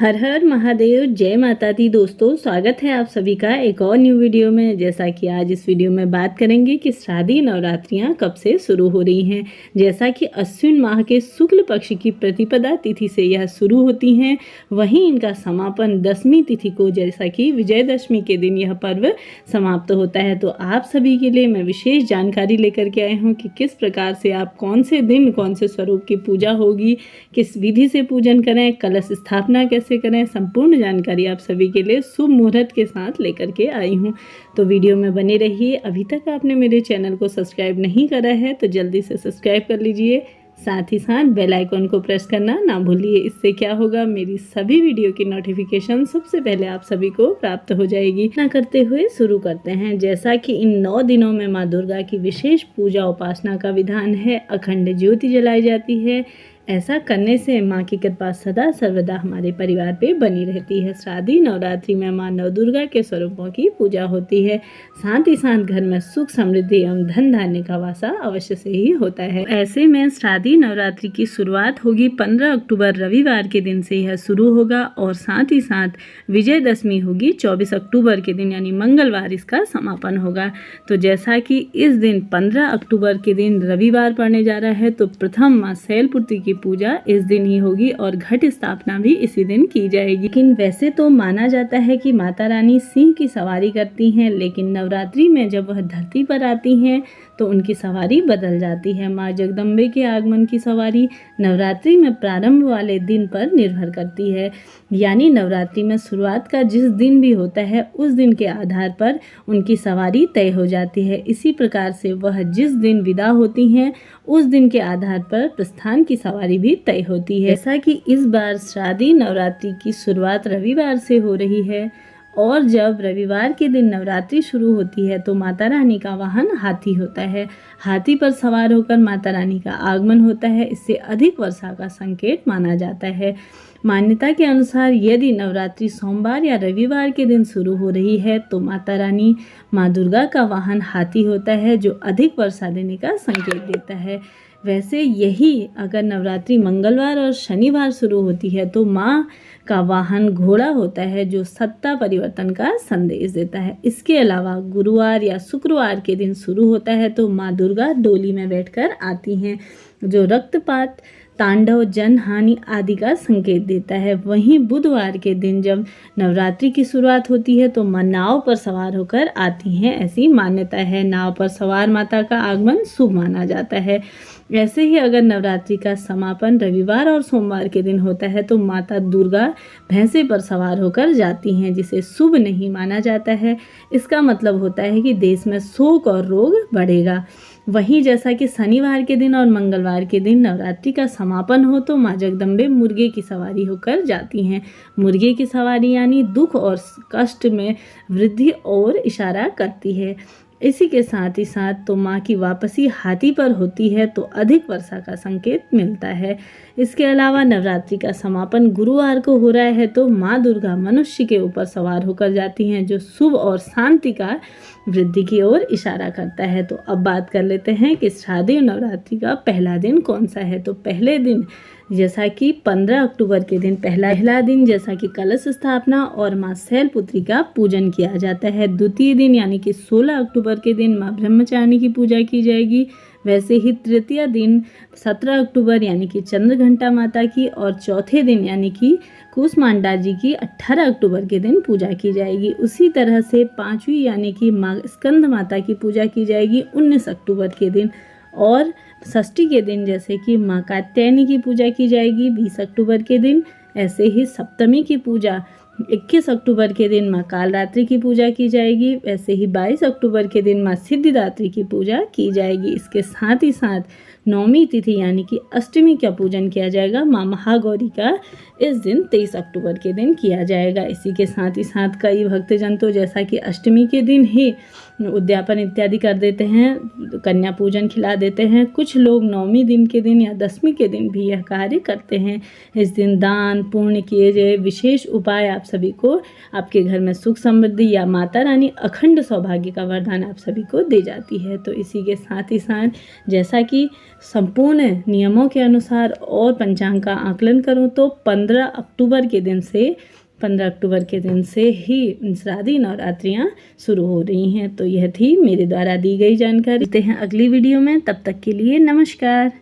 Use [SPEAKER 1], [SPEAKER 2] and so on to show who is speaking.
[SPEAKER 1] हर हर महादेव, जय माता दी। दोस्तों, स्वागत है आप सभी का एक और न्यू वीडियो में। जैसा कि आज इस वीडियो में बात करेंगे कि शारदीय नवरात्रियां कब से शुरू हो रही हैं। जैसा कि अश्विन माह के शुक्ल पक्ष की प्रतिपदा तिथि से यह शुरू होती हैं, वहीं इनका समापन दशमी तिथि को जैसा कि विजयदशमी के दिन यह पर्व समाप्त होता है। तो आप सभी के लिए मैं विशेष जानकारी लेकर के आए हूँ कि किस प्रकार से आप कौन से दिन कौन से स्वरूप की पूजा होगी, किस विधि से पूजन करें, कलश स्थापना कैसे करें, संपूर्ण जानकारी आप सभी के लिए शुभ मुहूर्त के साथ लेकर के आई हूँ। तो वीडियो में बने रहिए। अभी तक आपने मेरे चैनल को सब्सक्राइब नहीं करा है तो जल्दी से सब्सक्राइब कर लीजिए, साथ ही साथ बेल आइकन को प्रेस करना ना भूलिए। इससे क्या होगा, मेरी सभी वीडियो की नोटिफिकेशन सबसे पहले आप सभी को प्राप्त हो जाएगी। ना करते हुए शुरू करते हैं। जैसा कि इन 9 दिनों में माँ दुर्गा की विशेष पूजा उपासना का विधान है। अखंड ज्योति जलाई जाती है। ऐसा करने से माँ की कृपा सदा सर्वदा हमारे परिवार पे बनी रहती है। शारदीय नवरात्रि में माँ नवदुर्गा के स्वरूपों की पूजा होती है। साथ ही साथ घर में सुख समृद्धि एवं धन धान्य का वासा अवश्य से ही होता है। ऐसे में शारदीय नवरात्रि की शुरुआत होगी 15 अक्टूबर रविवार के दिन से यह शुरू होगा और साथ ही साथ विजयदशमी होगी 24 अक्टूबर के दिन, यानी मंगलवार इसका समापन होगा। तो जैसा कि इस दिन 15 अक्टूबर के दिन रविवार पड़ने जा रहा है, तो प्रथम माँ शैलपुत्री की पूजा इस दिन ही होगी और घट स्थापना भी इसी दिन की जाएगी। लेकिन वैसे तो माना जाता है कि माता रानी सिंह की सवारी करती हैं, लेकिन नवरात्रि में जब वह धरती पर आती हैं तो उनकी सवारी बदल जाती है। माँ जगदम्बे के आगमन की सवारी नवरात्रि में प्रारंभ वाले दिन पर निर्भर करती है, यानी नवरात्रि में शुरुआत का जिस दिन भी होता है उस दिन के आधार पर उनकी सवारी तय हो जाती है। इसी प्रकार से वह जिस दिन विदा होती हैं उस दिन के आधार पर प्रस्थान की सवारी भी तय होती है। ऐसा कि इस बार शारदीय नवरात्रि की शुरुआत रविवार से हो रही है और जब रविवार के दिन नवरात्रि शुरू होती है तो माता रानी का वाहन हाथी होता है। हाथी पर सवार होकर माता रानी का आगमन होता है। इससे अधिक वर्षा का संकेत माना जाता है। मान्यता के अनुसार यदि नवरात्रि सोमवार या रविवार के दिन शुरू हो रही है तो माता रानी माँ दुर्गा का वाहन हाथी होता है, जो अधिक वर्षा देने का संकेत देता है। वैसे यही अगर नवरात्रि मंगलवार और शनिवार शुरू होती है तो माँ का वाहन घोड़ा होता है, जो सत्ता परिवर्तन का संदेश देता है। इसके अलावा गुरुवार या शुक्रवार के दिन शुरू होता है तो माँ दुर्गा डोली में बैठकर आती हैं, जो रक्तपात, तांडव, जनहानि आदि का संकेत देता है। वहीं बुधवार के दिन जब नवरात्रि की शुरुआत होती है तो माँ नाव पर सवार होकर आती हैं, ऐसी मान्यता है। नाव पर सवार माता का आगमन शुभ माना जाता है। ऐसे ही अगर नवरात्रि का समापन रविवार और सोमवार के दिन होता है तो माता दुर्गा भैंसे पर सवार होकर जाती हैं, जिसे शुभ नहीं माना जाता है। इसका मतलब होता है कि देश में शोक और रोग बढ़ेगा। वहीं जैसा कि शनिवार के दिन और मंगलवार के दिन नवरात्रि का समापन हो तो माँ जगदम्बे मुर्गे की सवारी होकर जाती हैं। मुर्गे की सवारी यानी दुख और कष्ट में वृद्धि और इशारा करती है। इसी के साथ ही साथ तो माँ की वापसी हाथी पर होती है तो अधिक वर्षा का संकेत मिलता है। इसके अलावा नवरात्रि का समापन गुरुवार को हो रहा है तो माँ दुर्गा मनुष्य के ऊपर सवार होकर जाती हैं, जो शुभ और शांति का वृद्धि की ओर इशारा करता है। तो अब बात कर लेते हैं कि शारदीय नवरात्रि का पहला दिन कौन सा है। तो पहले दिन जैसा कि 15 अक्टूबर के दिन पहला दिन जैसा कि कलश स्थापना और माँ शैलपुत्री का पूजन किया जाता है। द्वितीय दिन यानी कि 16 अक्टूबर के दिन माँ ब्रह्मचारिणी की पूजा की जाएगी। वैसे ही तृतीय दिन 17 अक्टूबर यानी कि चंद्रघंटा माता की, और चौथे दिन यानी कि कूष्मांडा जी की 18 अक्टूबर के दिन पूजा की जाएगी। उसी तरह से पांचवी यानी कि माँ स्कंद माता की पूजा की जाएगी 19 अक्टूबर के दिन, और षष्ठी के दिन जैसे कि माँ कात्यायनी की पूजा की जाएगी 20 अक्टूबर के दिन। ऐसे ही सप्तमी की पूजा 21 अक्टूबर के दिन माँ कालरात्रि की पूजा की जाएगी। वैसे ही 22 अक्टूबर के दिन माँ सिद्धिदात्री की पूजा की जाएगी। इसके साथ ही साथ नौमी तिथि यानी कि अष्टमी का पूजन किया जाएगा माँ महागौरी का, इस दिन 23 अक्टूबर के दिन किया जाएगा। इसी के साथ ही साथ कई भक्तजन तो जैसा कि अष्टमी के दिन ही उद्यापन इत्यादि कर देते हैं, कन्या पूजन खिला देते हैं। कुछ लोग नौमी दिन के दिन या दसवीं के दिन भी यह कार्य करते हैं। इस दिन दान पुण्य किए गए विशेष उपाय आप सभी को आपके घर में सुख समृद्धि या माता रानी अखंड सौभाग्य का वरदान आप सभी को दे जाती है। तो इसी के साथ ही साथ जैसा कि संपूर्ण नियमों के अनुसार और पंचांग का आकलन करूं तो 15 अक्टूबर के दिन से ही शारदीय नवरात्रियां शुरू हो रही हैं। तो यह थी मेरे द्वारा दी गई जानकारी। मिलते हैं अगली वीडियो में, तब तक के लिए नमस्कार।